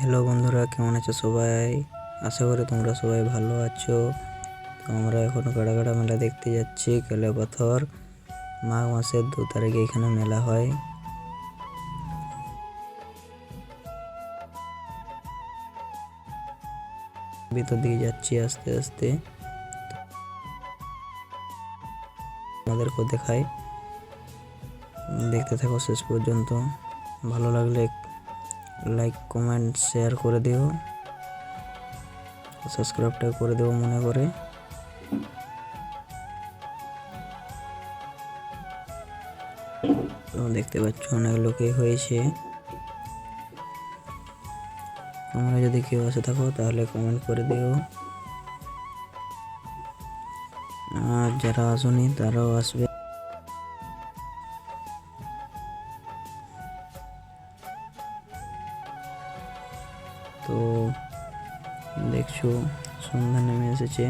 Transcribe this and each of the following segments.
Hello বন্ধুরা, কেমন আছো সবাই? আশা করি তোমরা সবাই ভালো আছো। তো আমরা এখন গাড়াগাড়া মেলা দেখতে যাচ্ছি। কেলাপাথর মাঘ মাসের 2 তারিখে এখানে মেলা হয়। ভিতর দিকে যাচ্ছি আস্তে আস্তে, আমাদেরকে দেখাই। দেখতে থাকো শেষ পর্যন্ত। ভালো লাগলে লাইক কমেন্ট শেয়ার করে দিও, সাবস্ক্রাইবটা করে দেবো মনে করে। তো দেখতে পাচ্ছ অনেক লোকই হয়েছে। তোমরা যদি কেউ আসে থাকো তাহলে কমেন্ট করে দিও, আর যারা আসেনি তারাও আসবে। তো দেখছো সন্ধ্যা নেমে এসেছে।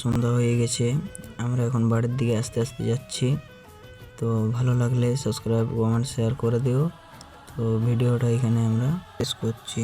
সন্ধ্যা হয়ে গেছে, আমরা এখন বাড়ির দিকে আস্তে আস্তে যাচ্ছি। তো ভালো লাগলে সাবস্ক্রাইব কমেন্ট শেয়ার করে দিও। তো ভিডিওটা এখানে আমরা শেষ করছি।